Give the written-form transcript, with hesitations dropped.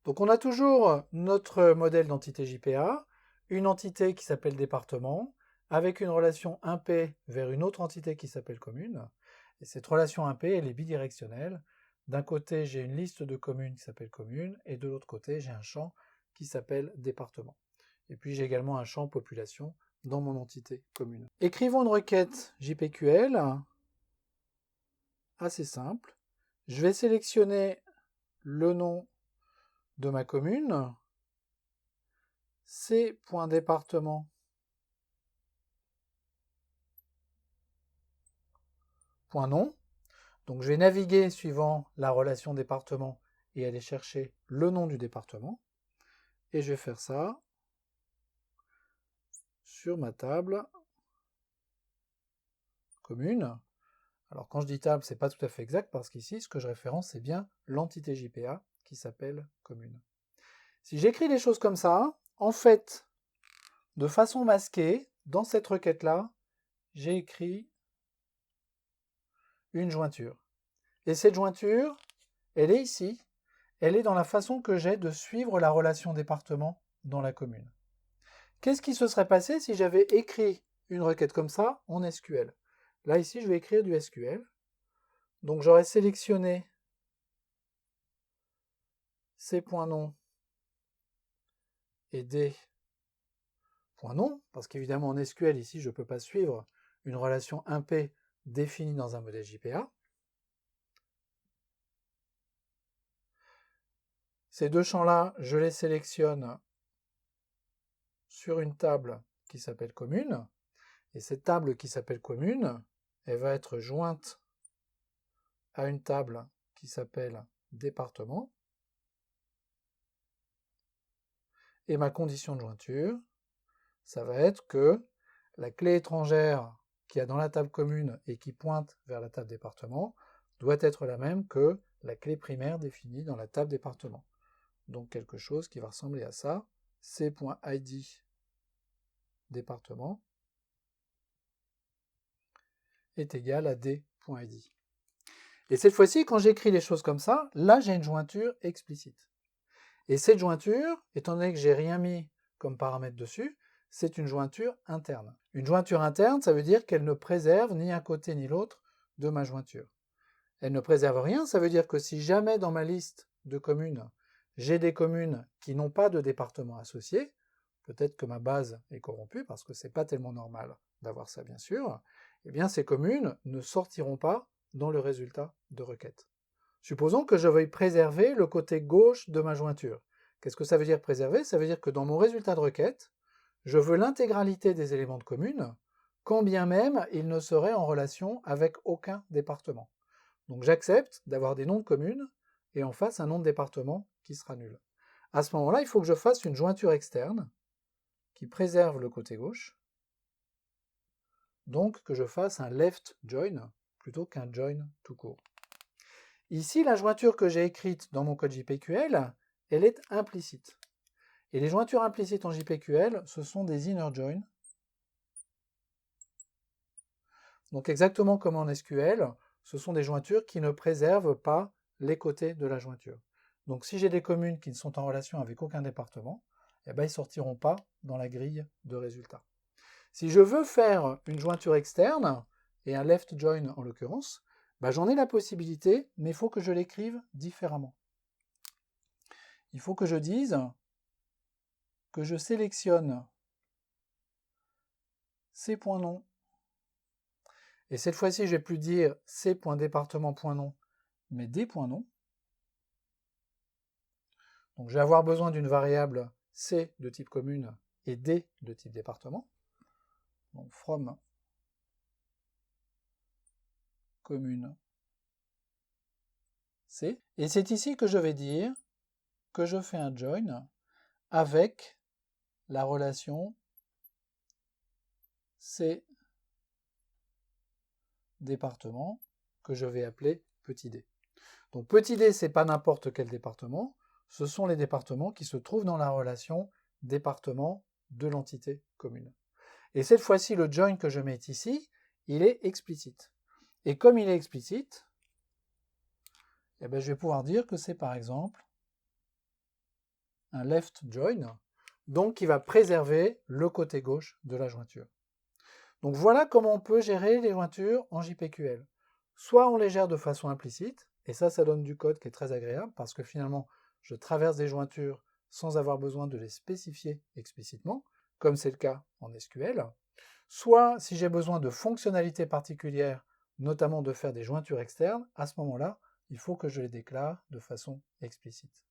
Donc on a toujours notre modèle d'entité JPA, une entité qui s'appelle département, avec une relation 1P vers une autre entité qui s'appelle commune. Et cette relation 1P, elle est bidirectionnelle. D'un côté, j'ai une liste de communes qui s'appelle commune, et de l'autre côté, j'ai un champ qui s'appelle département. Et puis j'ai également un champ population dans mon entité commune. Écrivons une requête JPQL, assez simple. Je vais sélectionner le nom de ma commune, c.département .nom. Donc je vais naviguer suivant la relation département et aller chercher le nom du département. Et je vais faire ça sur ma table commune. Alors quand je dis table, c'est pas tout à fait exact parce qu'ici, ce que je référence, c'est bien l'entité JPA qui s'appelle commune. Si j'écris les choses comme ça, en fait, de façon masquée, dans cette requête-là, j'ai écrit une jointure. Et cette jointure, elle est ici. Elle est dans la façon que j'ai de suivre la relation département dans la commune. Qu'est-ce qui se serait passé si j'avais écrit une requête comme ça en SQL? Là, ici, je vais écrire du SQL. Donc, j'aurais sélectionné c.nom et d.nom, parce qu'évidemment, en SQL, ici, je ne peux pas suivre une relation 1P définie dans un modèle JPA. Ces deux champs-là, je les sélectionne sur une table qui s'appelle commune. Et cette table qui s'appelle commune, elle va être jointe à une table qui s'appelle département. Et ma condition de jointure, ça va être que la clé étrangère qu'il y a dans la table commune et qui pointe vers la table département doit être la même que la clé primaire définie dans la table département. Donc quelque chose qui va ressembler à ça, c.id département est égal à d.id. Et cette fois-ci, quand j'écris les choses comme ça, là j'ai une jointure explicite. Et cette jointure, étant donné que j'ai rien mis comme paramètre dessus, c'est une jointure interne. Une jointure interne, ça veut dire qu'elle ne préserve ni un côté ni l'autre de ma jointure. Elle ne préserve rien, ça veut dire que si jamais dans ma liste de communes, j'ai des communes qui n'ont pas de département associé, peut-être que ma base est corrompue, parce que c'est pas tellement normal d'avoir ça bien sûr, eh bien ces communes ne sortiront pas dans le résultat de requête. Supposons que je veuille préserver le côté gauche de ma jointure. Qu'est-ce que ça veut dire préserver? Ça veut dire que dans mon résultat de requête, je veux l'intégralité des éléments de commune, quand bien même ils ne seraient en relation avec aucun département. Donc j'accepte d'avoir des noms de communes et en face un nom de département qui sera nul. À ce moment-là, il faut que je fasse une jointure externe qui préserve le côté gauche, donc que je fasse un left join plutôt qu'un join tout court. Ici, la jointure que j'ai écrite dans mon code JPQL, elle est implicite. Et les jointures implicites en JPQL, ce sont des inner join. Donc exactement comme en SQL, ce sont des jointures qui ne préservent pas les côtés de la jointure. Donc si j'ai des communes qui ne sont en relation avec aucun département, eh ben, ils ne sortiront pas dans la grille de résultats. Si je veux faire une jointure externe, et un left join en l'occurrence, ben, j'en ai la possibilité, mais il faut que je l'écrive différemment. Il faut que je dise que je sélectionne ces points noms. Et cette fois-ci, je ne vais plus dire c.département.nom, mais des points noms. Donc je vais avoir besoin d'une variable c de type commune et d de type département. Donc from commune c. Et c'est ici que je vais dire que je fais un join avec la relation c département que je vais appeler petit d. Donc petit d, c'est pas n'importe quel département, ce sont les départements qui se trouvent dans la relation département de l'entité commune. Et cette fois-ci, le join que je mets ici, il est explicite. Et comme il est explicite, eh ben, je vais pouvoir dire que c'est par exemple un left join, donc qui va préserver le côté gauche de la jointure. Donc voilà comment on peut gérer les jointures en JPQL. Soit on les gère de façon implicite, et ça donne du code qui est très agréable, parce que finalement, je traverse des jointures sans avoir besoin de les spécifier explicitement, comme c'est le cas en SQL. Soit, si j'ai besoin de fonctionnalités particulières, notamment de faire des jointures externes, à ce moment-là, il faut que je les déclare de façon explicite.